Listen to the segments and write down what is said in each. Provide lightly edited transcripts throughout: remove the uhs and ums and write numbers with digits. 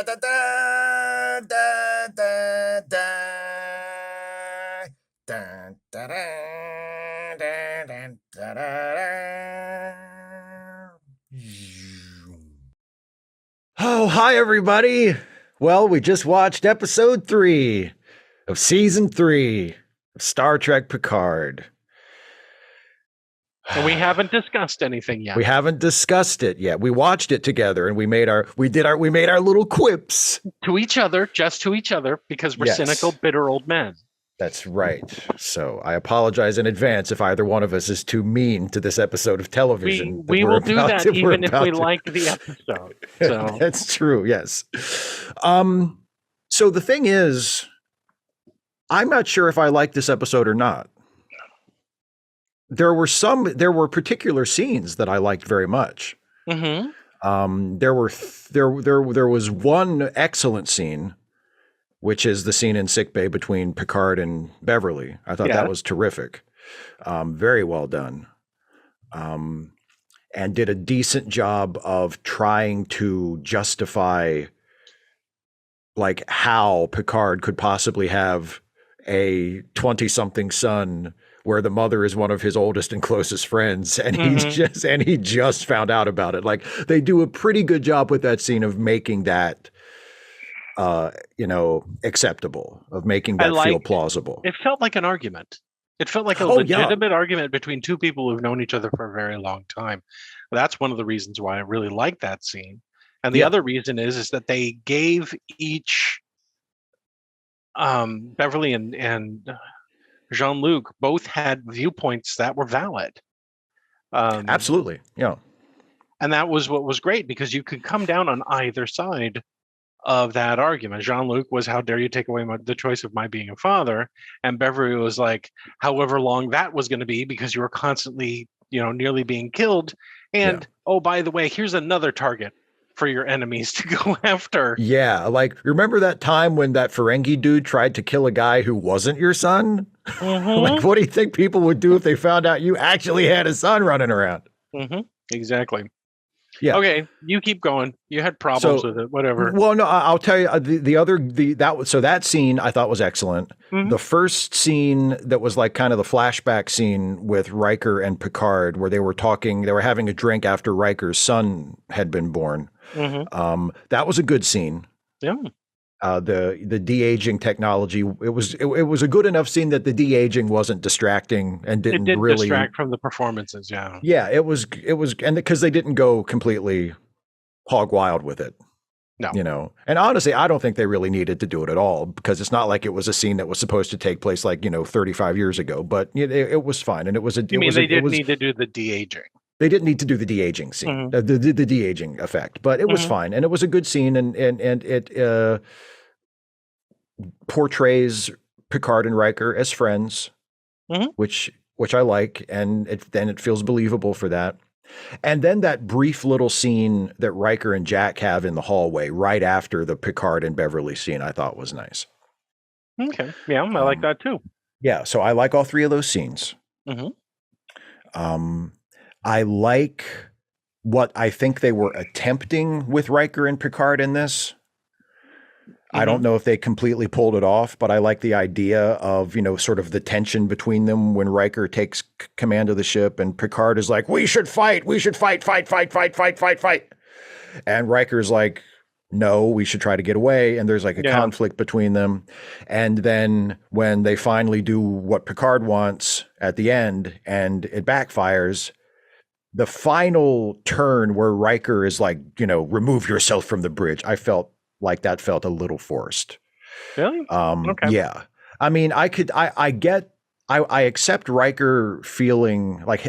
Oh, hi, everybody. Well, we just watched episode 3 of season 3 of Star Trek Picard. And we haven't discussed anything yet. We haven't discussed it yet. We watched it together and we made our little quips to each other, just to each other, because we're cynical, bitter old men. That's right. So I apologize in advance if either one of us is too mean to this episode of television. We will do that even if we like the episode. So that's true. Yes. So the thing is, I'm not sure if I like this episode or not. There were particular scenes that I liked very much. Mm-hmm. There was one excellent scene, which is the scene in sickbay between Picard and Beverly. I thought that was terrific. Very well done. And did a decent job of trying to justify like how Picard could possibly have a 20-something son where the mother is one of his oldest and closest friends, and he just found out about it. Like, they do a pretty good job with that scene of making that acceptable, of making that feel plausible. It felt like an argument. It felt like a legitimate argument between two people who've known each other for a very long time. That's one of the reasons why I really like that scene. And the other reason is that they gave each Beverly and Jean-Luc both had viewpoints that were valid. Absolutely. Yeah. And that was what was great, because you could come down on either side of that argument. Jean-Luc was, how dare you take away the choice of my being a father? And Beverly was like, however long that was going to be, because you were constantly, nearly being killed. And, oh, by the way, here's another target for your enemies to go after. Yeah, like, remember that time when that Ferengi dude tried to kill a guy who wasn't your son? Like, what do you think people would do if they found out you actually had a son running around? Exactly. Yeah. Okay, you keep going. You had problems with it, whatever. Well, no, I'll tell you that scene I thought was excellent. The first scene that was like kind of the flashback scene with Riker and Picard, where they were having a drink after Riker's son had been born. That was a good scene. Yeah. The de-aging technology, it was a good enough scene that the de-aging wasn't distracting and didn't really distract from the performances. Yeah, it was, and because they didn't go completely hog wild with it. No. And honestly, I don't think they really needed to do it at all, because it's not like it was a scene that was supposed to take place like 35 years ago, but it was fine. And it was they didn't need to do the de-aging. They didn't need to do the de-aging scene, the de-aging effect, but it was fine. And it was a good scene, and it portrays Picard and Riker as friends, which I like, and then it feels believable for that. And then that brief little scene that Riker and Jack have in the hallway right after the Picard and Beverly scene, I thought was nice. Okay. Yeah, I like that too. Yeah, so I like all three of those scenes. I like what I think they were attempting with Riker and Picard in this. I don't know if they completely pulled it off, but I like the idea of, sort of the tension between them when Riker takes command of the ship and Picard is like, we should fight, fight. And Riker's like, no, we should try to get away. And there's like a conflict between them. And then when they finally do what Picard wants at the end and it backfires, the final turn where Riker is like, remove yourself from the bridge, I felt like that felt a little forced. Really? Okay. Yeah. I mean, I accept Riker feeling like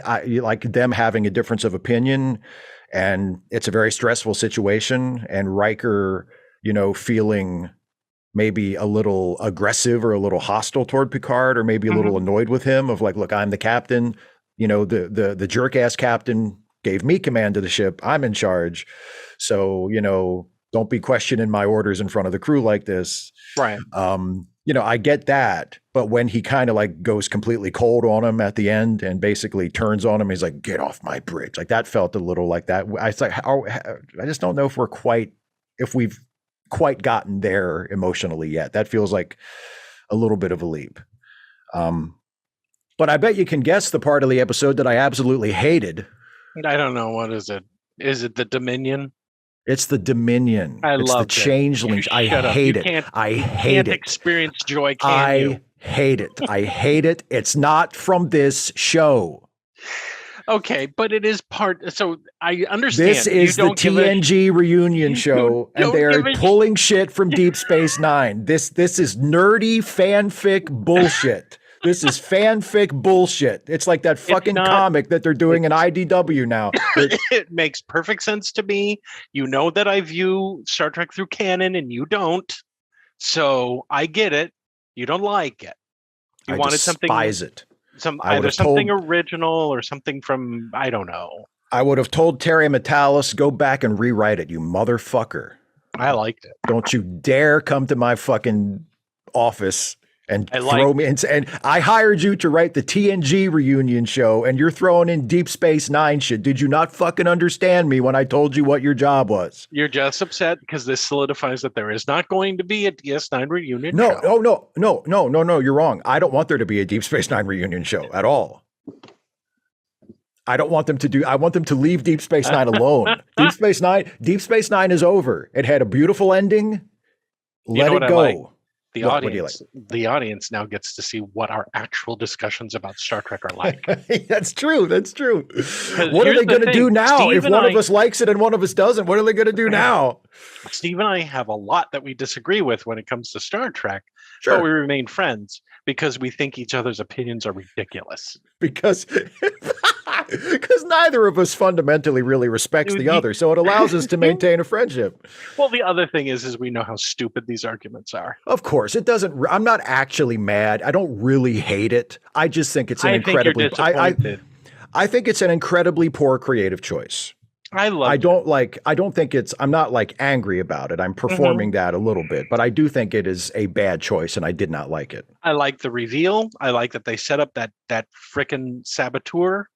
them having a difference of opinion, and it's a very stressful situation, and Riker, feeling maybe a little aggressive or a little hostile toward Picard, or maybe a little annoyed with him of like, look, I'm the captain, the jerk ass captain gave me command of the ship. I'm in charge. So, don't be questioning my orders in front of the crew like this. Right. I get that. But when he kind of like goes completely cold on him at the end and basically turns on him, he's like, get off my bridge. Like that felt a little like that. I just don't know if we've quite gotten there emotionally yet. That feels like a little bit of a leap. But I bet you can guess the part of the episode that I absolutely hated. I don't know. What is it? Is it the Dominion? It's the Dominion. I It's the loved it. Changelings. I Shut up. hate You it. can't- I You hate can't it. experience joy, can you? I hate it. I hate it. It's not from this show. Okay, but it is part. So I understand. This is the TNG reunion show, and they are pulling shit from Deep Space Nine. This is nerdy fanfic bullshit. This is fanfic bullshit. It's like that fucking comic that they're doing in IDW now. It makes perfect sense to me. You know that I view Star Trek through canon, and you don't. So I get it. You don't like it. You wanted something. Despise it. Either something original or something from, I don't know. I would have told Terry Metalis, go back and rewrite it, you motherfucker. I liked it. Don't you dare come to my fucking office and throw me in. And I hired you to write the TNG reunion show, and you're throwing in Deep Space Nine shit. Did you not fucking understand me when I told you what your job was? You're just upset because this solidifies that there is not going to be a DS9 reunion show. No. You're wrong. I don't want there to be a Deep Space Nine reunion show at all. I don't want them to do. I want them to leave Deep Space Nine alone. Deep Space Nine is over. It had a beautiful ending. Let it go. The audience now gets to see what our actual discussions about Star Trek are like. That's true. What are they going to do now? Steve, if one of us likes it and one of us doesn't, what are they going to do now? Steve and I have a lot that we disagree with when it comes to Star Trek, sure. But we remain friends because we think each other's opinions are ridiculous. Because neither of us fundamentally really respects the other, so it allows us to maintain a friendship. Well, the other thing is we know how stupid these arguments are. Of course, it doesn't. I'm not actually mad. I don't really hate it. I just think it's an incredibly. I think it's an incredibly poor creative choice. I'm not like angry about it. I'm performing that a little bit, but I do think it is a bad choice, and I did not like it. I like the reveal. I like that they set up that frickin' saboteur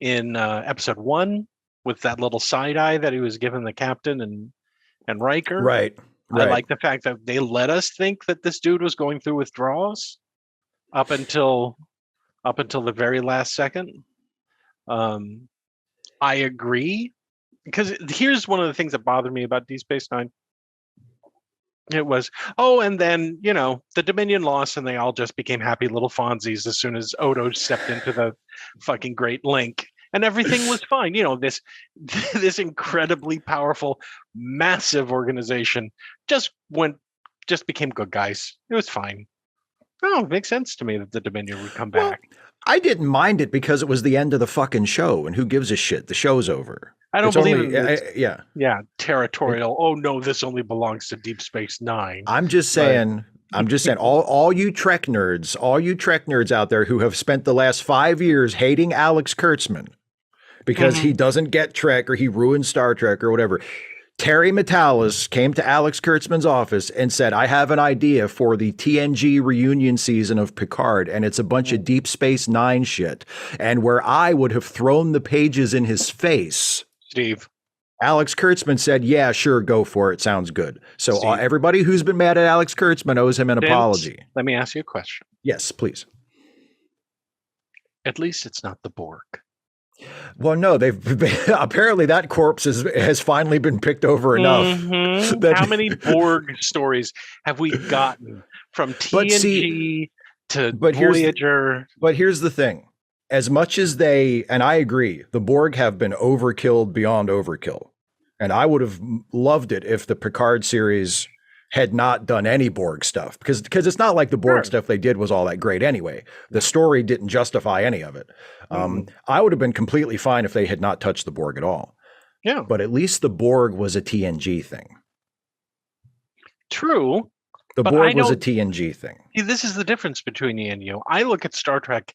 in episode 1 with that little side eye that he was giving the captain and Riker. Right. I like the fact that they let us think that this dude was going through withdrawals up until the very last second. I agree, because here's one of the things that bothered me about Deep Space Nine. It was, and then, the Dominion lost and they all just became happy little Fonzies as soon as Odo stepped into the fucking Great Link and everything was fine. This incredibly powerful, massive organization just became good guys. It was fine. Oh, it makes sense to me that the Dominion would come back. I didn't mind it because it was the end of the fucking show, and who gives a shit? The show's over. I don't believe it. Yeah, territorial. Oh no, this only belongs to Deep Space Nine. I'm just saying, all you Trek nerds out there who have spent the last 5 years hating Alex Kurtzman because he doesn't get Trek or he ruined Star Trek or whatever. Terry Metalis came to Alex Kurtzman's office and said, I have an idea for the TNG reunion season of Picard, and it's a bunch of Deep Space Nine shit. And where I would have thrown the pages in his face, Steve, Alex Kurtzman said, yeah, sure, go for it. Sounds good. So everybody who's been mad at Alex Kurtzman owes him an apology. Let me ask you a question. Yes, please. At least it's not the Borg. Well, no, apparently that corpse has finally been picked over enough. How many Borg stories have we gotten from TNG to Voyager? But here's the thing. As much as and I agree, the Borg have been overkilled beyond overkill. And I would have loved it if the Picard series had not done any Borg stuff, because it's not like the Borg stuff they did was all that great anyway. The story didn't justify any of it. I would have been completely fine if they had not touched the Borg at all. Yeah. But at least the Borg was a TNG thing. True. The Borg was a TNG thing. See, this is the difference between me and you. I look at Star Trek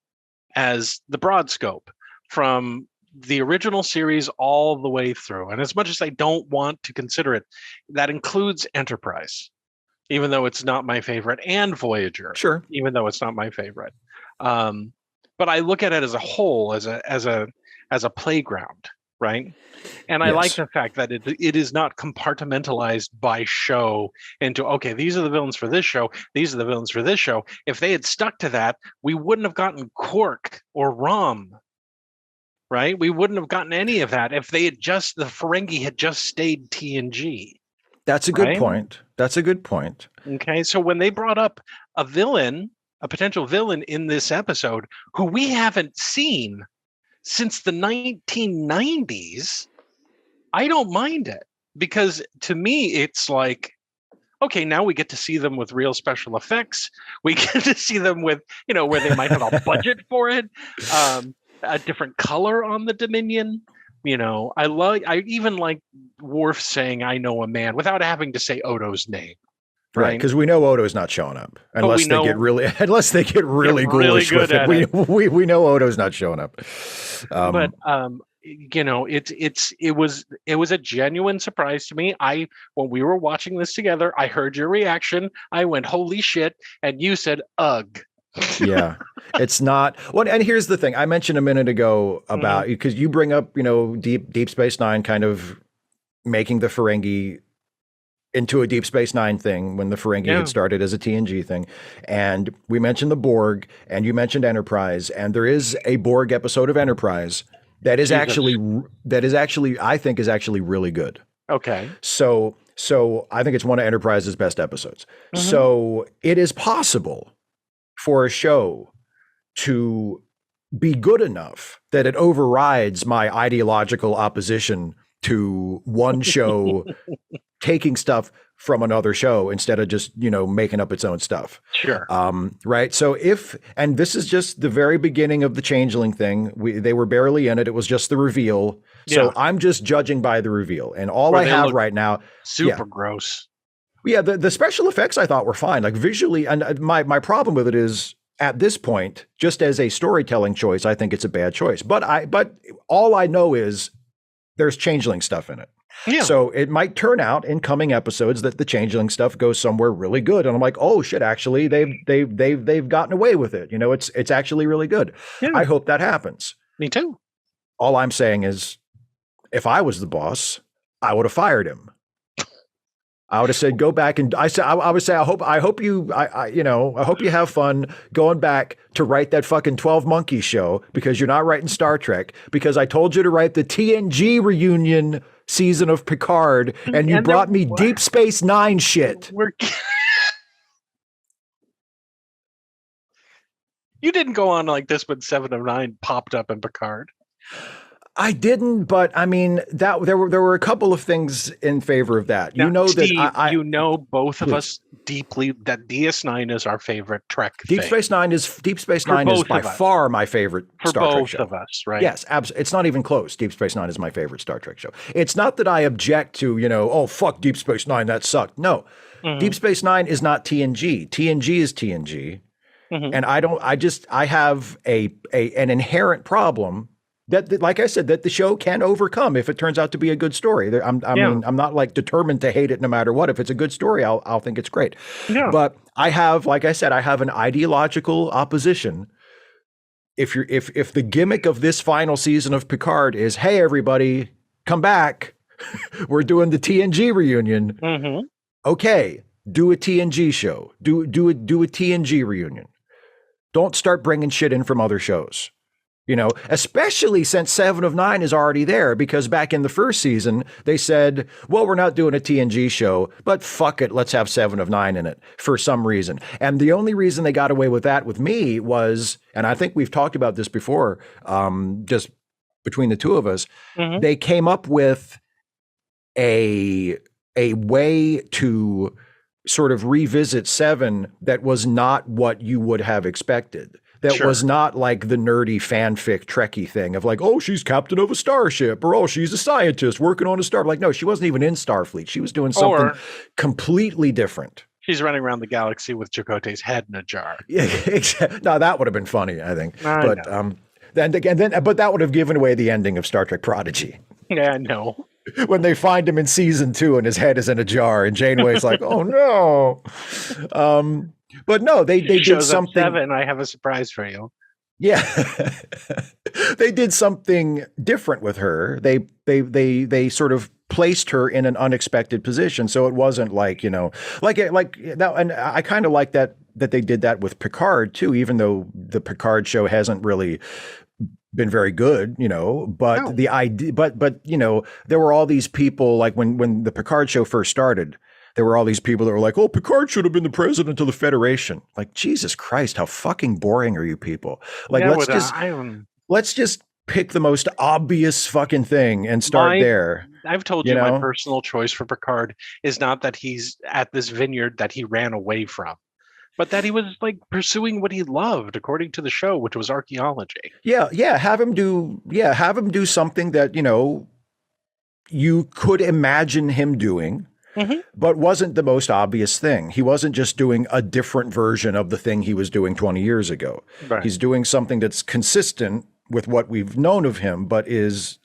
as the broad scope from the original series all the way through. And as much as I don't want to consider it, that includes Enterprise, even though it's not my favorite, and Voyager, sure, even though it's not my favorite. But I look at it as a whole, as a playground. right? And I like Yes. the fact that it is not compartmentalized by show into, okay, these are the villains for this show, these are the villains for this show. If they had stuck to that, we wouldn't have gotten Quark or Rom, right? We wouldn't have gotten any of that if they had just, the Ferengi had just stayed TNG. That's a good point. That's a good point. Okay, so when they brought up a villain, a potential villain in this episode, who we haven't seen since the 1990s, I don't mind it, because to me, it's like, okay, now we get to see them with real special effects. We get to see them with, where they might have a budget for it, a different color on the Dominion. I even like Worf saying, "I know a man," without having to say Odo's name. Right, because we know Odo's not showing up unless they get really ghoulish with it. We know Odo's not showing up. But it was a genuine surprise to me. When we were watching this together, I heard your reaction. I went, "Holy shit!" and you said, "Ugh." Yeah, it's not. Well, and here's the thing I mentioned a minute ago about, because you bring up, Deep Space Nine kind of making the Ferengi into a Deep Space Nine thing when the Ferengi had started as a TNG thing. And we mentioned the Borg, and you mentioned Enterprise, and there is a Borg episode of Enterprise that is actually I think is actually really good. Okay. So I think it's one of Enterprise's best episodes. So it is possible for a show to be good enough that it overrides my ideological opposition to one show taking stuff from another show instead of just, making up its own stuff. Sure. Right. So and this is just the very beginning of the Changeling thing. They were barely in it. It was just the reveal. So I'm just judging by the reveal. And all I have right now. Super gross. Yeah. The special effects I thought were fine, like visually. And my problem with it is, at this point, just as a storytelling choice, I think it's a bad choice. But all I know is there's Changeling stuff in it. Yeah. So it might turn out in coming episodes that the Changeling stuff goes somewhere really good, and I'm like, oh shit, actually they've gotten away with it. It's actually really good. Yeah. I hope that happens. Me too. All I'm saying is, if I was the boss, I would have fired him. I would have said, go back, and I would say, I hope you have fun going back to write that fucking 12 Monkeys show, because you're not writing Star Trek, because I told you to write the TNG reunion season of Picard, and you brought me Deep Space Nine shit. You didn't go on like this when 7 of 9 popped up in Picard. I didn't, but I mean that there were a couple of things in favor of that. Now, Steve, both of us deeply that DS9 is our favorite Trek. Deep Space Nine is by far my favorite Star Trek show. For both of us, right? Yes, absolutely. It's not even close. Deep Space Nine is my favorite Star Trek show. It's not that I object to, oh fuck Deep Space Nine, that sucked. No, Deep Space Nine is not TNG. TNG is TNG, and I have an inherent problem that, like I said, that the show can overcome if it turns out to be a good story. I'm not like determined to hate it no matter what. If it's a good story, I'll think it's great. Yeah. But I have, like I said, I have an ideological opposition. If the gimmick of this final season of Picard is, hey everybody, come back, we're doing the TNG reunion. Okay, do a TNG show. Do a TNG reunion. Don't start bringing shit in from other shows. Especially since 7 of 9 is already there, because back in the first season, they said, well, we're not doing a TNG show, but fuck it, let's have 7 of 9 in it for some reason. And the only reason they got away with that with me was, and I think we've talked about this before, just between the two of us, they came up with a way to sort of revisit 7 that was not what you would have expected. That was not like the nerdy fanfic Trekkie thing of like, oh, she's captain of a starship, or oh, she's a scientist working on a star. Like, no, she wasn't even in Starfleet. She was doing something completely different. She's running around the galaxy with Chakotay's head in a jar. Yeah, exactly. No, that would have been funny, I think. But that would have given away the ending of Star Trek Prodigy. Yeah, I know. When they find him in season 2 and his head is in a jar, and Janeway's like, oh no. But no, they did something. 7, I have a surprise for you. Yeah. They did something different with her. They sort of placed her in an unexpected position. So it wasn't like, like that. And I kind of like that they did that with Picard too, even though the Picard show hasn't really been very good, but No. the idea, but there were all these people, like when the Picard show first started, there were all these people that were like, oh, Picard should have been the president of the Federation. Like, Jesus Christ, how fucking boring are you people? Like, Yeah, let's just pick the most obvious fucking thing and start there. I've told you my personal choice for Picard is not that he's at this vineyard that he ran away from, but that he was like pursuing what he loved, according to the show, which was archaeology. Yeah. Have him do something that, you could imagine him doing. Mm-hmm. But wasn't the most obvious thing. He wasn't just doing a different version of the thing he was doing 20 years ago. Right. He's doing something that's consistent with what we've known of him, but is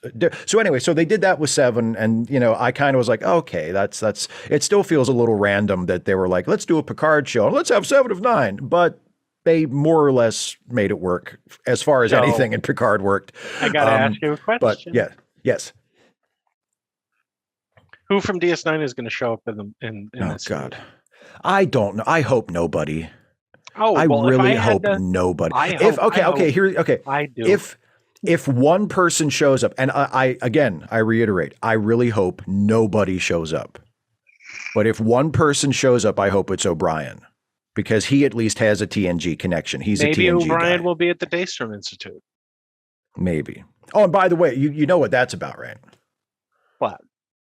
so anyway. So they did that with Seven, and I kind of was like, okay, that's. It still feels a little random that they were like, let's do a Picard show and let's have 7 of 9, but they more or less made it work as far as anything in Picard worked. I gotta ask you a question. But yes. Who from DS9 is going to show up in this? Oh God, I don't know. I hope nobody. Oh, I really hope nobody. I do. If one person shows up, and I reiterate, I really hope nobody shows up. But if one person shows up, I hope it's O'Brien, because he at least has a TNG connection. Maybe a TNG O'Brien guy. will be at the Daystrom Institute. Maybe. Oh, and by the way, you know what that's about, right? What?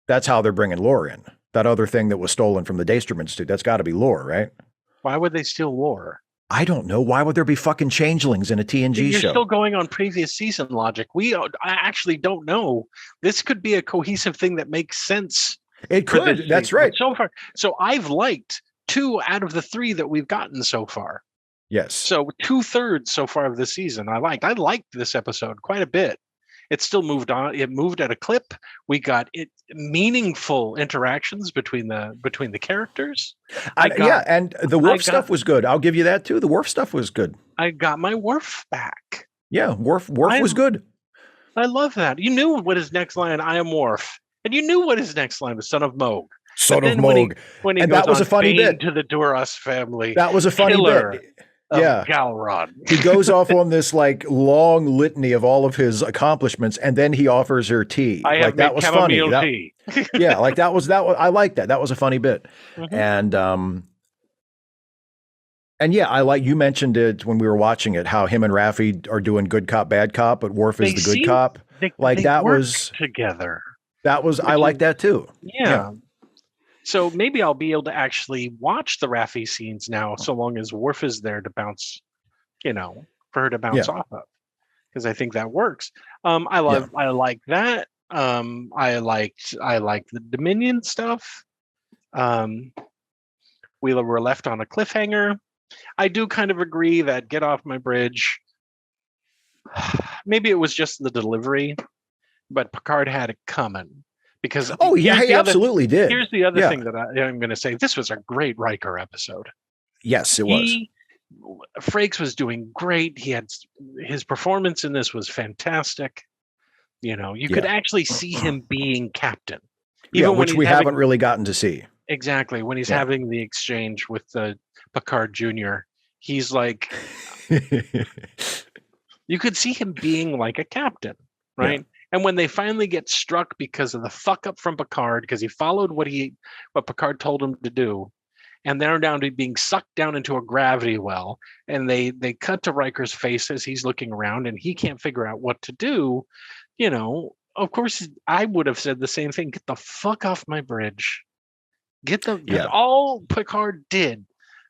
That's how they're bringing lore in. That other thing that was stolen from the Daystrom Institute, that's got to be lore, right? Why would they steal lore? I don't know. Why would there be fucking changelings in a TNG show? You're still going on previous season logic. I actually don't know. This could be a cohesive thing that makes sense. It could. That's right. So far, I've liked 2 out of the 3 that we've gotten so far. Yes. So 2/3 so far of the season I liked. I liked this episode quite a bit. It still moved on. It moved at a clip. We got meaningful interactions between the characters. And the Worf stuff was good. I'll give you that too. The Worf stuff was good. I got my Worf back. Yeah, Worf was good. I love that. You knew what his next line, I am Worf. And you knew what his next line was, son of Moog. Son of Moog. When he goes that was a funny bit to the Duras family. That was a funny bit. Galron. He goes off on this like long litany of all of his accomplishments, and then he offers her tea. That was funny. Tea. That was I like that. That was a funny bit. Mm-hmm. And yeah, you mentioned it when we were watching it, how him and Raffi are doing good cop, bad cop, but Worf is the good cop. They was together. I like that too. Yeah. So maybe I'll be able to actually watch the Raffi scenes now, so long as Worf is there to bounce, for her to bounce off of, because I think that works. I like that. I liked the Dominion stuff. We were left on a cliffhanger. I do kind of agree that Get Off My Bridge. Maybe it was just the delivery, but Picard had it coming. Because he absolutely did. Here's the other thing that I'm going to say. This was a great Riker episode. Yes, it was. Frakes was doing great. He had his performance in this was fantastic. You could actually see him being captain, even which we haven't really gotten to see. Exactly, when he's having the exchange with the Picard Jr., he's like, you could see him being like a captain, right? Yeah. And when they finally get struck because of the fuck up from Picard, because he followed what Picard told him to do, and they're down to being sucked down into a gravity well, and they cut to Riker's face as he's looking around and he can't figure out what to do, of course I would have said the same thing. Get the fuck off my bridge. All Picard did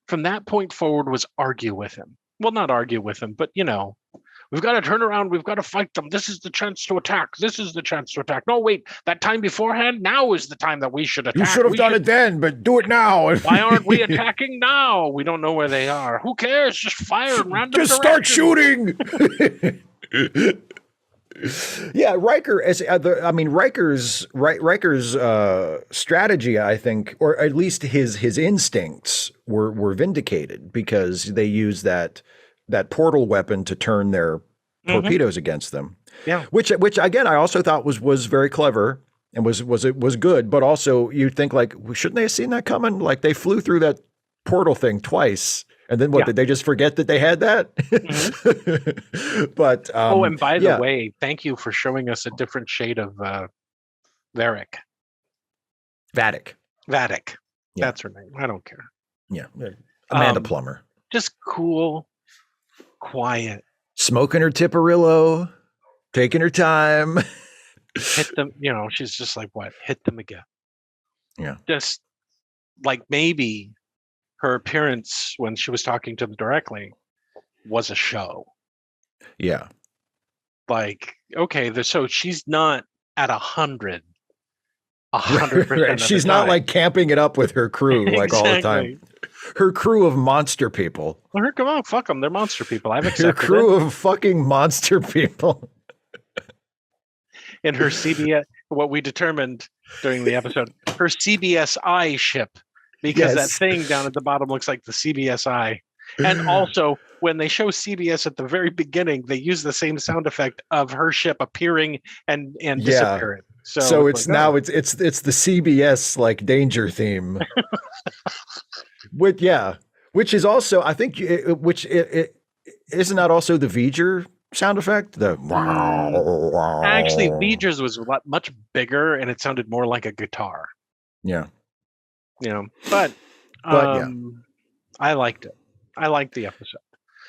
from that point forward was argue with him. Well, not argue with him, but we've got to turn around. We've got to fight them. This is the chance to attack. This is the chance to attack. No, wait, that time beforehand? Now is the time that we should attack. You should have done it then, but do it now. Why aren't we attacking now? We don't know where they are. Who cares? Just fire in random Just start shooting. Yeah, Riker Riker's strategy, I think, or at least his instincts were vindicated, because they use that that portal weapon to turn their torpedoes against them. Yeah. Which again, I also thought was very clever and was good. But also, you'd think like, shouldn't they have seen that coming? Like they flew through that portal thing twice, and then what? Yeah. Did they just forget that they had that? But and by the way, thank you for showing us a different shade of Varric. Vatic. Yeah. That's her name. I don't care. Yeah. Amanda Plummer. Just cool, quiet. Smoking her Tipperillo, taking her time. Hit them, she's just like, what? Hit them again. Yeah. Just like maybe her appearance when she was talking to them directly was a show. Yeah. Like, okay, so she's not at 100%. Right. She's not like camping it up with her crew like all the time. Her crew of monster people. Well, come on, fuck them. They're monster people. I've accepted her crew of fucking monster people. In her CBS, what we determined during the episode, her CBSI ship, because that thing down at the bottom looks like the CBSI. And also, when they show CBS at the very beginning, they use the same sound effect of her ship appearing and disappearing. So it's now it's the CBS like danger theme. Which is also, I think, isn't that also the V'ger sound effect? Actually, V'ger's was much bigger and it sounded more like a guitar. Yeah. But I liked it. I liked the episode.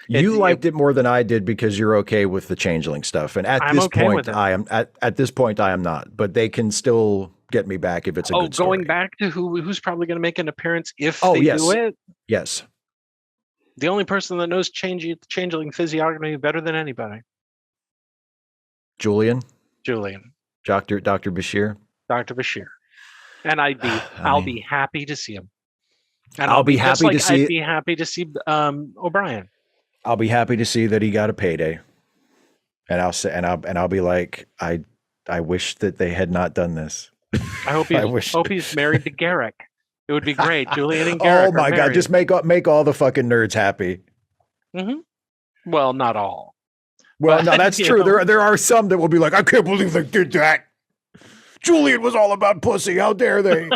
You liked it more than I did because you're okay with the changeling stuff, and at this point, I am. At this point, I am not. But they can still get me back if it's a good story. Going back to who's probably going to make an appearance if they do it. Yes. The only person that knows changeling physiognomy better than anybody. Julian. Dr. Bashir. Dr. Bashir. And I'll be happy to see him. And I'd be happy to see O'Brien. I'll be happy to see that he got a payday. And I'll be like, I wish that they had not done this. I hope he's married to Garrick. It would be great. Julian and Garrick. Oh my God! Just make all the fucking nerds happy. Mm-hmm. Well, not all. Well, no, that's true. There are some that will be like, I can't believe they did that. Julian was all about pussy. How dare they?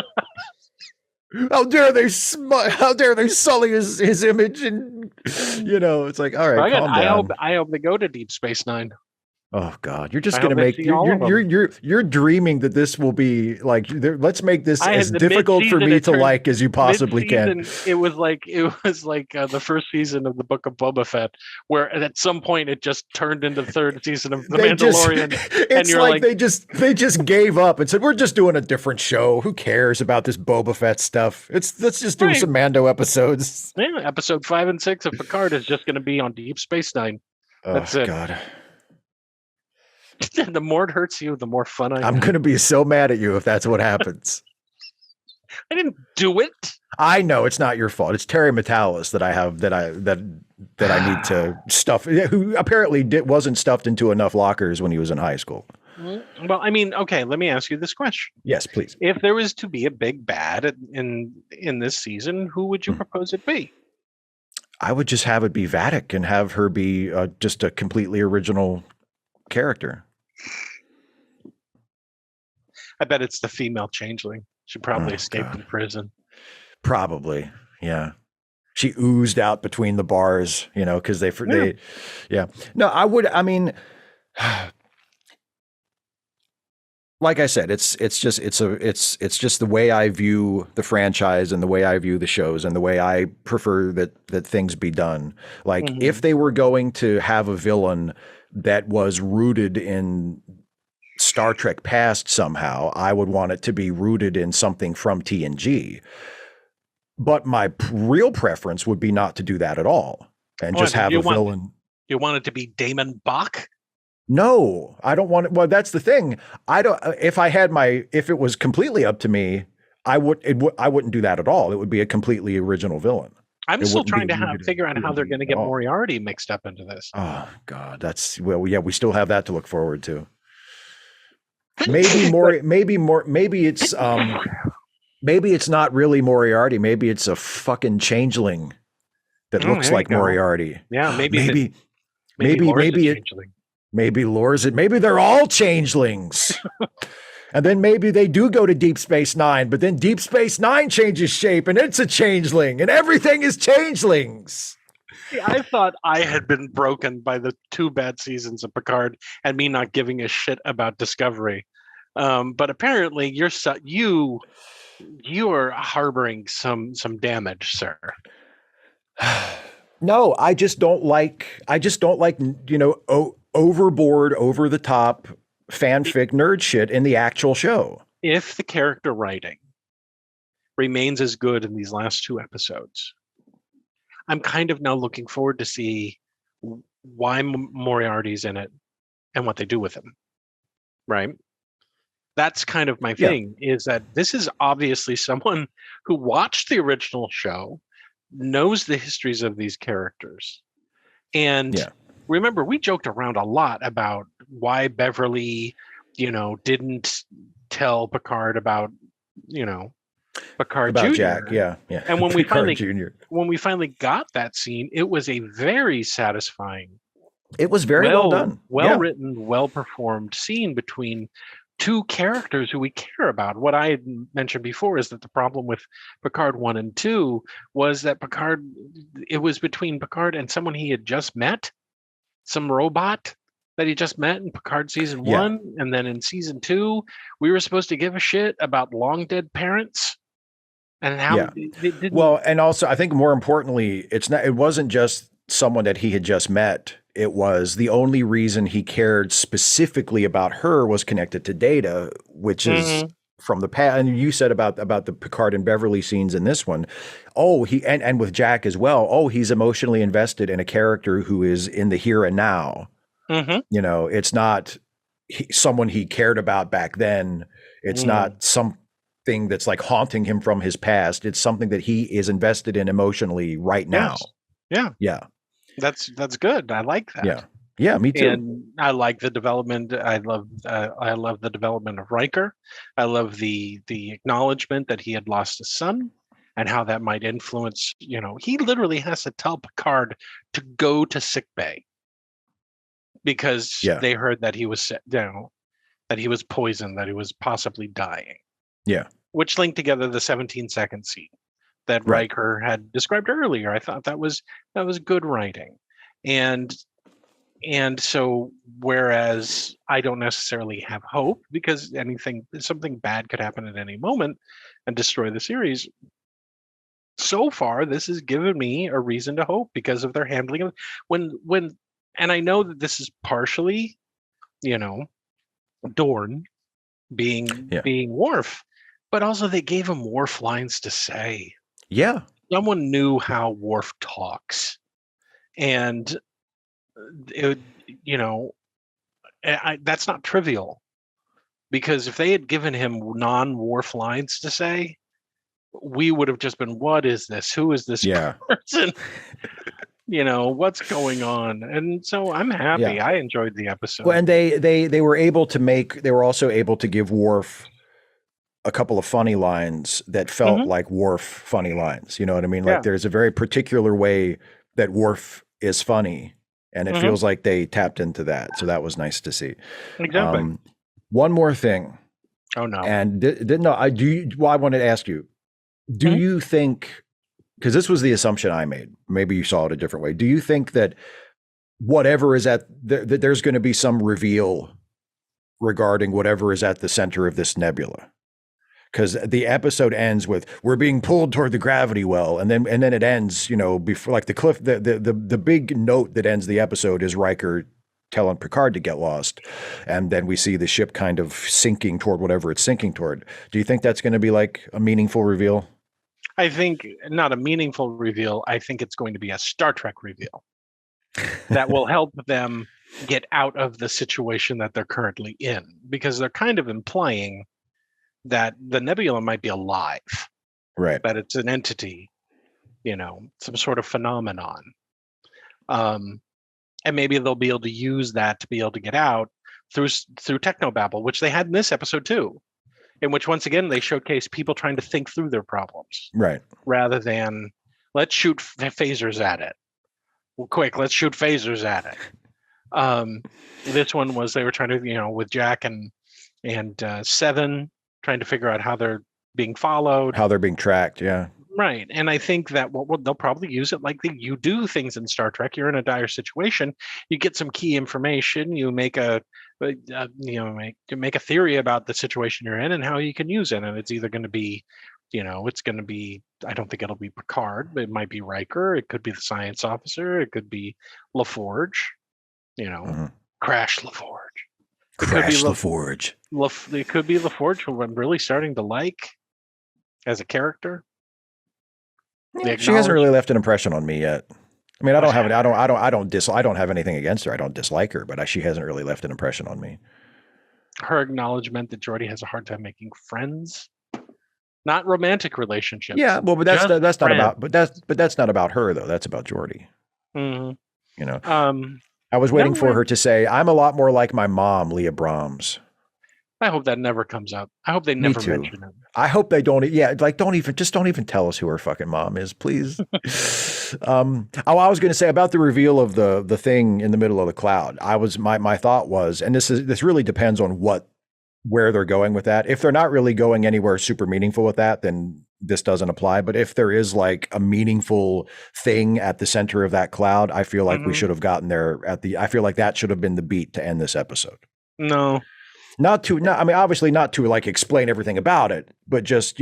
How dare they sully his image? And it's like, all right, calm down. I hope they go to Deep Space Nine. Oh God, you're just going to make you're dreaming that this will be like. Let's make this as difficult for me to like as you possibly can. It was like the first season of the Book of Boba Fett, where at some point it just turned into the third season of The Mandalorian. It's like they just gave up and said, we're just doing a different show. Who cares about this Boba Fett stuff? Let's just do some Mando episodes. Yeah, episode 5 and 6 of Picard is just going to be on Deep Space Nine. That's it. God. The more it hurts you, the more fun I'm going to be so mad at you if that's what happens. I didn't do it. I know it's not your fault. It's Terry Metalis that I have that I need to stuff. Who apparently wasn't stuffed into enough lockers when he was in high school. Well, I mean, okay. Let me ask you this question. Yes, please. If there was to be a big bad in this season, who would you propose it be? I would just have it be Vatic and have her be just a completely original character. I bet it's the female changeling. She probably escaped from prison. Probably, yeah. She oozed out between the bars, because they. No, I would. I mean, like I said, it's just the way I view the franchise and the way I view the shows and the way I prefer that things be done. Like if they were going to have a villain that was rooted in Star Trek past somehow, I would want it to be rooted in something from TNG. But my real preference would be not to do that at all and just have a villain. You want it to be Damon Bach? No, I don't want it. Well, that's the thing. If it was completely up to me, I wouldn't do that at all. It would be a completely original villain. I'm still trying to figure out how they're going to get Moriarty mixed up into this. Oh God, we still have that to look forward to. Maybe it's not really Moriarty. Maybe it's a fucking changeling that Oh, looks there you like go. Moriarty. Yeah, maybe Laura's a it changeling. maybe Laura's it. Maybe they're all changelings. And then maybe they do go to Deep Space Nine, but then Deep Space Nine changes shape and it's a changeling and everything is changelings. See, I thought I had been broken by the 2 bad seasons of Picard and me not giving a shit about Discovery. But apparently you are harboring some damage, sir. No, I just don't like, overboard, over the top fanfic nerd shit in the actual show. If the character writing remains as good in these last 2 episodes, I'm kind of now looking forward to see why Moriarty's in it and what they do with him. Right? That's kind of my thing, is that this is obviously someone who watched the original show, knows the histories of these characters. And remember, we joked around a lot about why Beverly, didn't tell Picard about, Picard About Jr. Jack, yeah. And when Jr. when we finally got that scene, it was a very satisfying, it was very well done, written, well performed scene between 2 characters who we care about. What I had mentioned before is that the problem with Picard 1 and 2 was that it was between Picard and someone he had just met, some robot that he just met in Picard season 1, and then in season 2, we were supposed to give a shit about long dead parents. And how well, and also I think more importantly, it wasn't just someone that he had just met. It was the only reason he cared specifically about her was connected to Data, which is from the past. And you said about the Picard and Beverly scenes in this one. Oh, and with Jack as well. Oh, he's emotionally invested in a character who is in the here and now. It's not someone he cared about back then. It's not something that's like haunting him from his past. It's something that he is invested in emotionally right now. Yeah. That's good. I like that. Yeah, me too. And I like the development. I love the development of Riker. I love the acknowledgement that he had lost a son and how that might influence. He literally has to tell Picard to go to sickbay because they heard that he was that he was poisoned, that he was possibly dying. Yeah, which linked together the 17-second scene that Riker had described earlier. I thought that was good writing, and so whereas I don't necessarily have hope because something bad could happen at any moment and destroy the series. So far, this has given me a reason to hope because of their handling of when and I know that this is partially, Dorn being Worf, but also they gave him Worf lines to say. Yeah. Someone knew how Worf talks. And, that's not trivial. Because if they had given him non-Worf lines to say, we would have just been, what is this? Who is this person? What's going on? And so I'm happy. Yeah. I enjoyed the episode. Well, and they were also able to give Worf a couple of funny lines that felt like Worf funny lines. You know what I mean? Like there's a very particular way that Worf is funny, and it feels like they tapped into that. So that was nice to see. Exactly. One more thing. Oh no. And I wanted to ask you, do you think, because this was the assumption I made, maybe you saw it a different way. Do you think that whatever is that there's going to be some reveal regarding whatever is at the center of this nebula? Because the episode ends with we're being pulled toward the gravity well, and then it ends, before like the big note that ends the episode is Riker telling Picard to get lost, and then we see the ship kind of sinking toward whatever it's sinking toward. Do you think that's going to be like a meaningful reveal? I think not a meaningful reveal. I think it's going to be a Star Trek reveal that will help them get out of the situation that they're currently in, because they're kind of implying that the nebula might be alive, right? That it's an entity, some sort of phenomenon. And maybe they'll be able to use that to be able to get out through technobabble, which they had in this episode too, in which once again they showcase people trying to think through their problems, right, rather than let's shoot phasers at it. Well, quick, let's shoot phasers at it. This one was they were trying to, with Jack and Seven, trying to figure out how they're being followed, how they're being tracked. Yeah. Right. And I think that they'll probably use it like you do things in Star Trek. You're in a dire situation. You get some key information. You make make a theory about the situation you're in and how you can use it. And it's either going to be, I don't think it'll be Picard, but it might be Riker. It could be the science officer. It could be LaForge, Crash LaForge. Crash LaForge. It could be LaForge, who I'm really starting to like as a character. She hasn't really left an impression on me yet. I mean, I don't have anything against her. I don't dislike her, but she hasn't really left an impression on me. Her acknowledgement that Geordi has a hard time making friends, not romantic relationships. Yeah, well, but that's not about. But that's not about her though. That's about Geordi. Mm-hmm. I was waiting for her to say, "I'm a lot more like my mom, Leah Brahms." I hope that never comes up. I hope they never mention it. I hope they don't. Yeah, like don't even tell us who her fucking mom is, please. I was going to say about the reveal of the thing in the middle of the cloud. My thought was, and this really depends on where they're going with that. If they're not really going anywhere super meaningful with that, then this doesn't apply. But if there is like a meaningful thing at the center of that cloud, I feel like we should have gotten there I feel like that should have been the beat to end this episode. No. Obviously not to like explain everything about it, but just,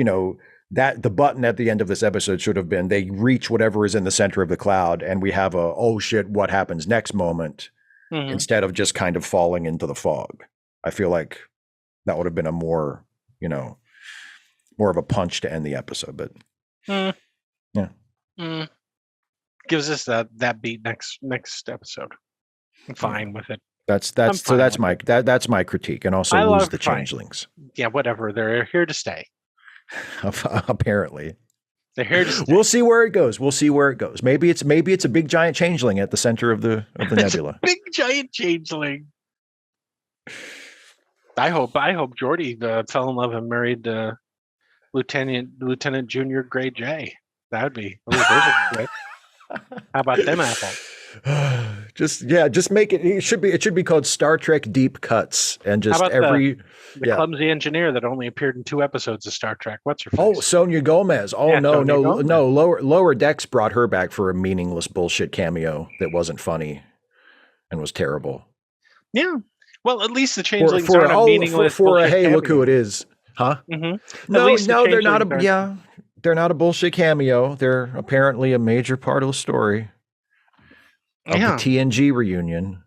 that the button at the end of this episode should have been, they reach whatever is in the center of the cloud and we have oh shit, what happens next moment instead of just kind of falling into the fog. I feel like that would have been a more of a punch to end the episode, but yeah. Gives us that beat next episode. I'm fine with it. That's my critique, and also lose the changelings. Yeah, whatever. They're here to stay. Apparently, they're here to stay. We'll see where it goes. Maybe it's a big giant changeling at the center of the nebula. Big giant changeling. I hope Geordi fell in love and married Lieutenant Junior Grey J. That would be really good. How about them apples? Just make it. It should be called Star Trek Deep Cuts, and just the clumsy engineer that only appeared in 2 episodes of Star Trek. What's her face? Oh, Sonia Gomez. Oh, yeah, no. Lower Decks brought her back for a meaningless bullshit cameo that wasn't funny and was terrible. Yeah. Well, at least the changelings aren't a meaningless bullshit hey, cameo. look who it is, huh? Mm-hmm. No, they're not a. Yeah, they're not a bullshit cameo. They're apparently a major part of the story. Of the TNG reunion.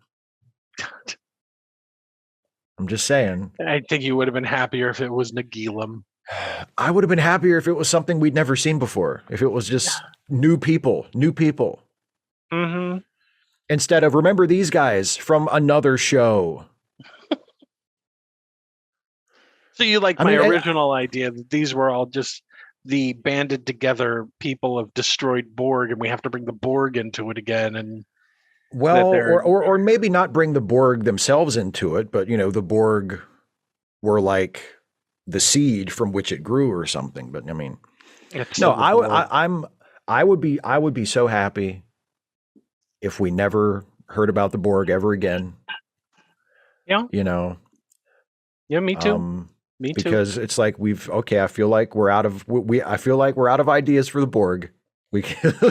I'm just saying. I think you would have been happier if it was Nagilum. I would have been happier if it was something we'd never seen before. If it was just new people. Mm-hmm. Instead of, remember these guys from another show. So you like my original idea that these were all just the banded together people of destroyed Borg, and we have to bring the Borg into it again, and or maybe not bring the Borg themselves into it, but the Borg were like the seed from which it grew or something. But I mean, I would be so happy if we never heard about the Borg ever again. Yeah. Yeah, me too. Me too. Because it's like I feel like we're out of ideas for the Borg.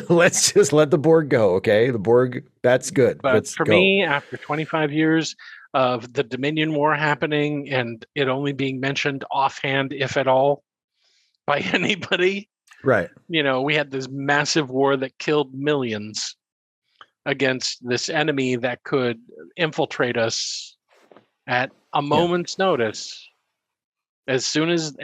Let's just let the Borg go, okay? The Borg, that's good. But for me, after 25 years of the Dominion War happening and it only being mentioned offhand, if at all, by anybody, right? We had this massive war that killed millions against this enemy that could infiltrate us at a moment's notice. As soon as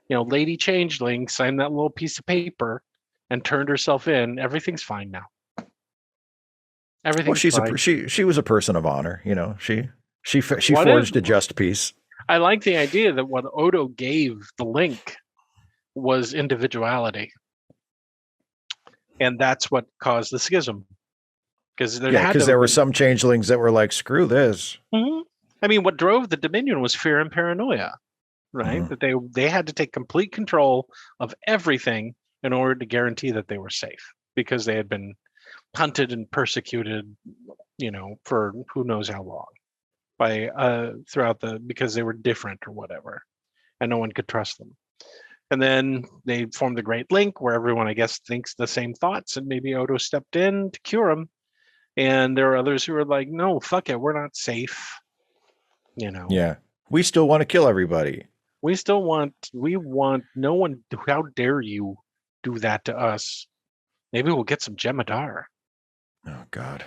Lady Changeling signed that little piece of paper and turned herself in, everything's fine now. Everything's fine. She was a person of honor, She forged a just peace. I like the idea that what Odo gave the Link was individuality, and that's what caused the schism. Because there were some changelings that were like, "Screw this." Mm-hmm. I mean, what drove the Dominion was fear and paranoia. Right, that they had to take complete control of everything in order to guarantee that they were safe because they had been hunted and persecuted, for who knows how long by because they were different or whatever, and no one could trust them. And then they formed the Great Link, where everyone, I guess, thinks the same thoughts, and maybe Odo stepped in to cure them. And there are others who are like, no, fuck it, we're not safe. Yeah. We still want to kill everybody. We want no one. How dare you do that to us? Maybe we'll get some Jemadar. Oh, God.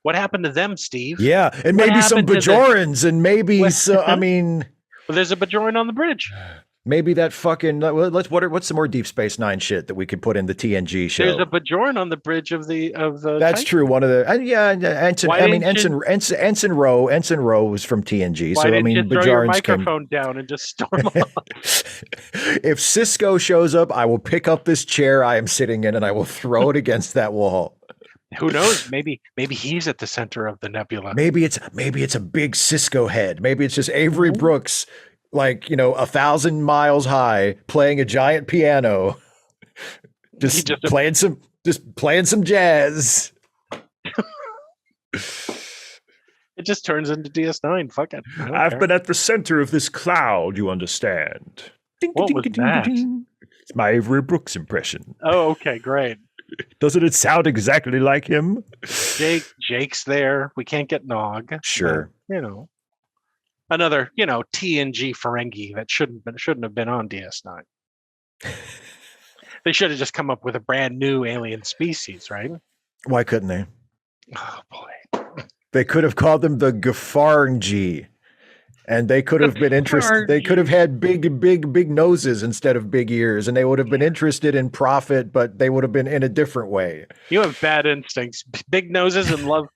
What happened to them, Steve? Yeah. And maybe some Bajorans and maybe I mean. Well, there's a Bajoran on the bridge. Maybe that fucking what's some more Deep Space Nine shit that we could put in the TNG show? There's a Bajoran on the bridge of the. That's Titan. true. One of the Ensign Rowe was from TNG. Why so didn't you throw your microphone can... down and just storm off? If Cisco shows up, I will pick up this chair I am sitting in and I will throw it against that wall. Who knows? Maybe he's at the center of the nebula. Maybe it's a big Cisco head. Maybe it's just Avery Brooks. 1,000 miles high, playing a giant piano, just playing some jazz. It just turns into DS9. Fuck it. I've been at the center of this cloud, you understand. What was that? It's my Avery Brooks impression. Oh, okay, great. Doesn't it sound exactly like him? Jake's there. We can't get Nog. Sure. Another, TNG Ferengi that shouldn't have been on DS9. They should have just come up with a brand new alien species, right? Why couldn't they? Oh boy. They could have called them the Gafarngi. And they could have been interested. They could have had big noses instead of big ears, and they would have been interested in profit, but they would have been in a different way. You have bad instincts. Big noses and love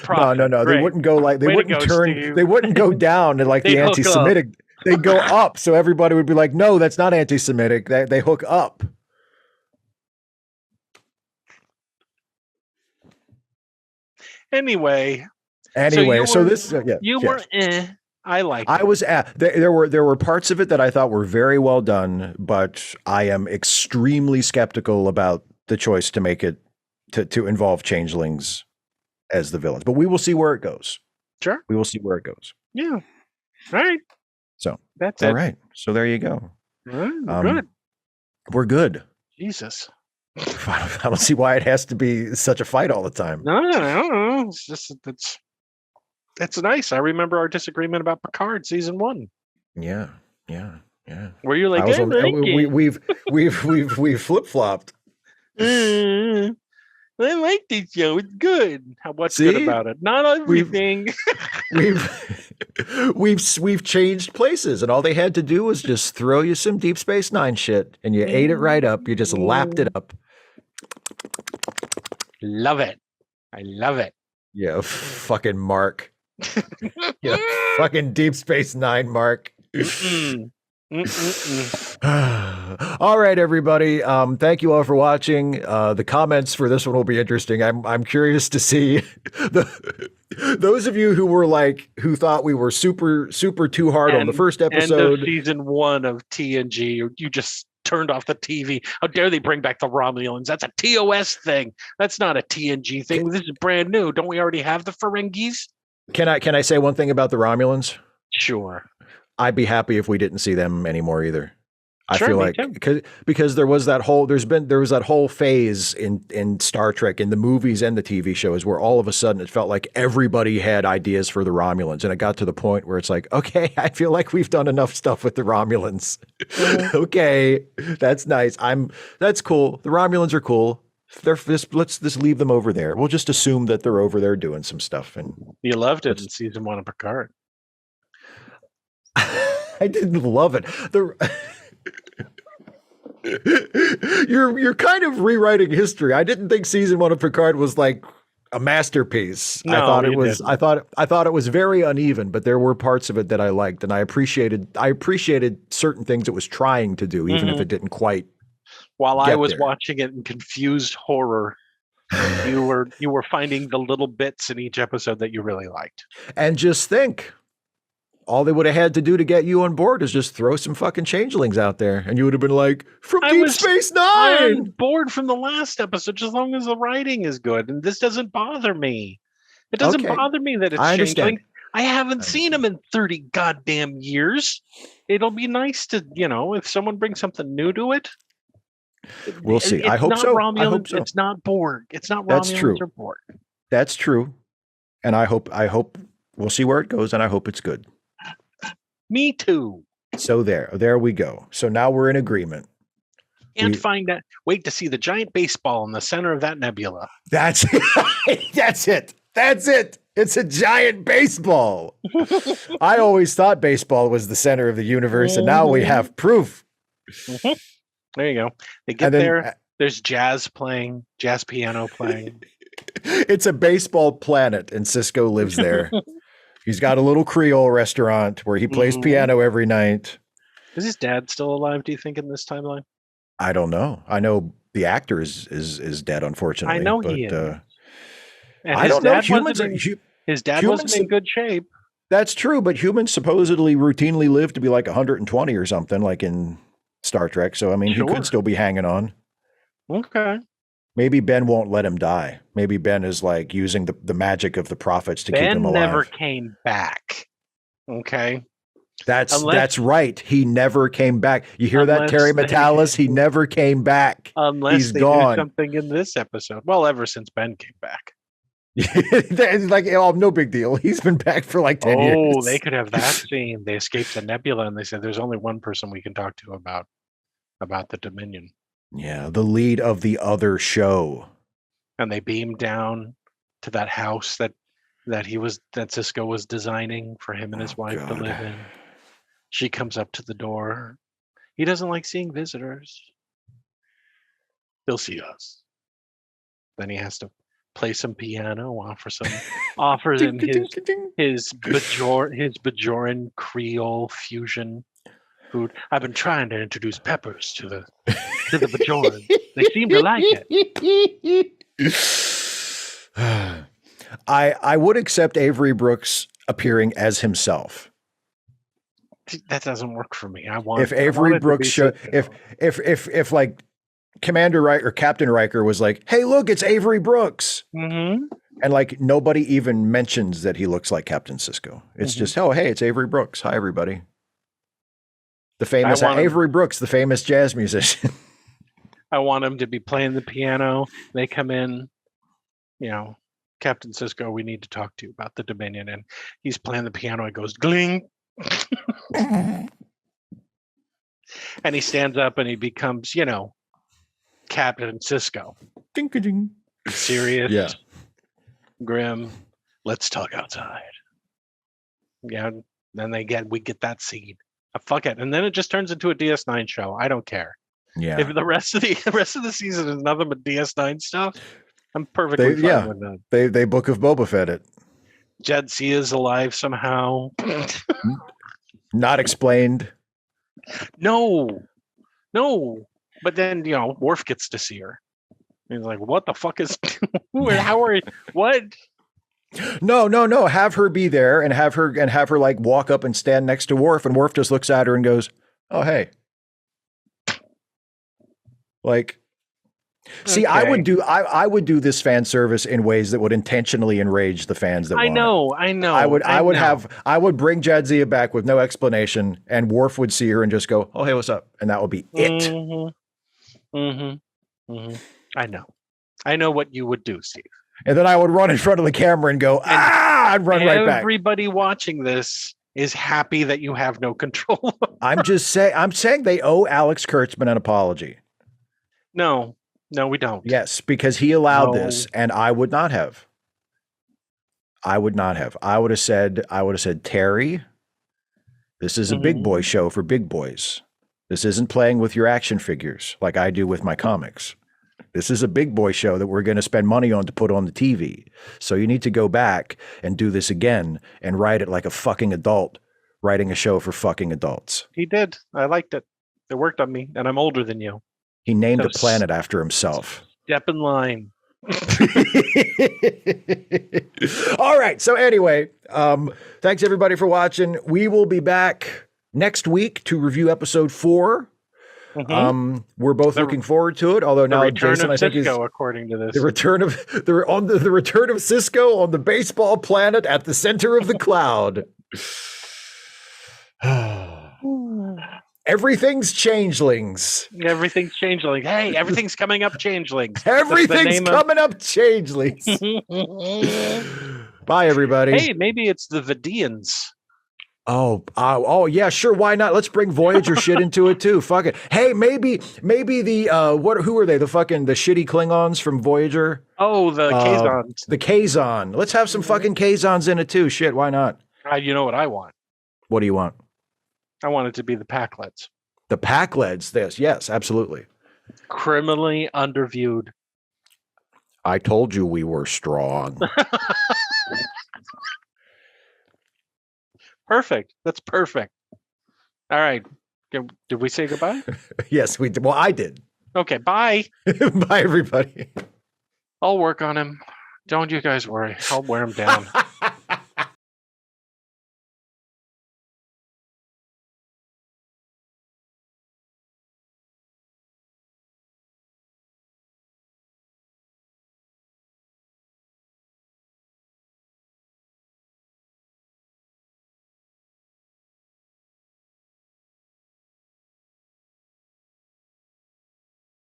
profit. No. Great. They wouldn't go like they Way wouldn't go, turn. Steve. They wouldn't go down and like the anti-Semitic. They'd go up, so everybody would be like, "No, that's not anti-Semitic." They hook up. Anyway. So this you were. I like. I was at there were parts of it that I thought were very well done, but I am extremely skeptical about the choice to make it to involve changelings as the villains. But we will see where it goes. Sure, we will see where it goes. Yeah. All right. So that's all it. right. So there you go. Good. We're good. Jesus. I don't see why it has to be such a fight all the time. No. It's just that's nice. I remember our disagreement about Picard season 1. Yeah. Were you like, we've flip flopped. I like this show. It's good. What's good about it? Not everything. We've changed places, and all they had to do was just throw you some Deep Space Nine shit, and you ate it right up. You just lapped it up. Love it. I love it. Yeah, fucking Mark. Yeah, fucking Deep Space Nine, Mark. All right, everybody. Thank you all for watching. The comments for this one will be interesting. I'm curious to see those of you who thought we were super too hard on the first episode. End of season 1 of TNG. You just turned off the TV. How dare they bring back the Romulans? That's a TOS thing. That's not a TNG thing. This is brand new. Don't we already have the Ferengis? Can I say one thing about the Romulans? Sure. I'd be happy if we didn't see them anymore either. I sure, feel like because there was that whole phase in Star Trek, in the movies and the TV shows, where all of a sudden it felt like everybody had ideas for the Romulans, and it got to the point where it's like, okay, I feel like we've done enough stuff with the Romulans. Okay, that's nice. That's cool. The Romulans are cool. Let's just leave them over there. We'll just assume that they're over there doing some stuff. And you loved it in season 1 of Picard. I didn't love it. You're kind of rewriting history. I didn't think season 1 of Picard was like a masterpiece. No, I thought it was. Didn't. I thought it was very uneven, but there were parts of it that I liked, and I appreciated certain things it was trying to do, even if it didn't quite. While I was watching it in confused horror, you were finding the little bits in each episode that you really liked. And just think, all they would have had to do to get you on board is just throw some fucking changelings out there, and you would have been like, from I Deep was Space on Nine. board from the last episode, just as long as the writing is good, and this doesn't bother me. It doesn't Okay. bother me that it's I understand. changeling. I haven't seen them in 30 goddamn years. It'll be nice to, if someone brings something new to it. We'll see. It's I hope not so. Romulan, I hope so. It's not Borg. It's not That's Romulans true. or Borg. That's true. And I hope we'll see where it goes, and I hope it's good. Me too. So there we go. So now we're in agreement. Can't find that. Wait to see the giant baseball in the center of that nebula. That's that's it. That's it. It's a giant baseball. I always thought baseball was the center of the universe, and now we have proof. There you go. They get there. There's jazz piano playing. It's a baseball planet, and Cisco lives there. He's got a little Creole restaurant where he plays piano every night. Is his dad still alive, do you think, in this timeline? I don't know. I know the actor is dead, unfortunately. I know he is. And I don't know. His dad wasn't in good shape. That's true, but humans supposedly routinely live to be like 120 or something, like in Star Trek. So, I mean, he could still be hanging on. Okay. Maybe Ben won't let him die. Maybe Ben is like using the magic of the prophets to keep him alive. Ben never came back. Okay. That's right. He never came back. You hear that, Terry Metalis? He never came back. Unless they do something in this episode. Well, ever since Ben came back. It's like, oh, no big deal. He's been back for like 10 years. Oh, they could have that scene. They escaped the nebula and they said there's only one person we can talk to about the Dominion. Yeah, the lead of the other show. And they beamed down to that house that Cisco was designing for him and his wife to live in. She comes up to the door. He doesn't like seeing visitors. He'll see us. Then he has to play some piano, offer them his Bajoran Creole fusion food. I've been trying to introduce peppers to the Bajoran. They seem to like it. I would accept Avery Brooks appearing as himself. That doesn't work for me. If Avery Brooks showed, if like Commander Riker or Captain Riker was like, "Hey, look, it's Avery Brooks," and like nobody even mentions that he looks like Captain Cisco. It's just, "Oh, hey, it's Avery Brooks. Hi, everybody." The famous Avery Brooks, the famous jazz musician. I want him to be playing the piano. They come in, Captain Cisco, we need to talk to you about the Dominion, and he's playing the piano. It goes gling. And he stands up and he becomes, Captain Cisco. Ding-a-ding. Serious, grim. Let's talk outside. Yeah, then we get that scene. Fuck it, and then it just turns into a DS9 show. I don't care. Yeah. If the rest of the season is nothing but DS9 stuff, I'm perfectly fine with that. They Book of Boba Fett it. Jadzia is alive somehow. Not explained. No. But then, Worf gets to see her. He's like, what the fuck is how are you? What? No. Have her be there and have her like walk up and stand next to Worf, and Worf just looks at her and goes, "Oh, hey." Like, see, I would do this fan service in ways that would intentionally enrage the fans that want it. I know. I would bring Jadzia back with no explanation, and Worf would see her and just go, "Oh, hey, what's up?" And that would be it. I know what you would do, Steve. And then I would run in front of the camera and go, I'd run right back. Everybody watching this is happy that you have no control. I'm saying they owe Alex Kurtzman an apology. No, we don't. Yes, because he allowed this, and I would not have. I would have said, Terry, this is a big boy show for big boys. This isn't playing with your action figures like I do with my comics. This is a big boy show that we're going to spend money on to put on the TV. So you need to go back and do this again and write it like a fucking adult writing a show for fucking adults. He did. I liked it. It worked on me, and I'm older than you. He named a planet after himself. Step in line. All right. So anyway, thanks everybody for watching. We will be back next week to review episode 4. We're both looking forward to it. Although now Jason, I think, is according to this, the return of the return of Cisco on the baseball planet at the center of the cloud. Everything's changelings. Everything's changeling. Hey, everything's coming up changelings. Everything's coming up changelings. Bye, everybody. Hey, maybe it's the Vidians. Oh, yeah, sure. Why not? Let's bring Voyager shit into it too. Fuck it. Hey, maybe the who are they? The shitty Klingons from Voyager? Oh, the Kazons. The Kazon. Let's have some fucking Kazons in it too. Shit, why not? You know what I want? What do you want? I want it to be the Packlets. The Packlets. Yes, absolutely. Criminally underviewed. I told you we were strong. Perfect. That's perfect. All right. Did we say goodbye? Yes, we did. Well, I did. Okay, bye. Bye, everybody. I'll work on him. Don't you guys worry. I'll wear him down.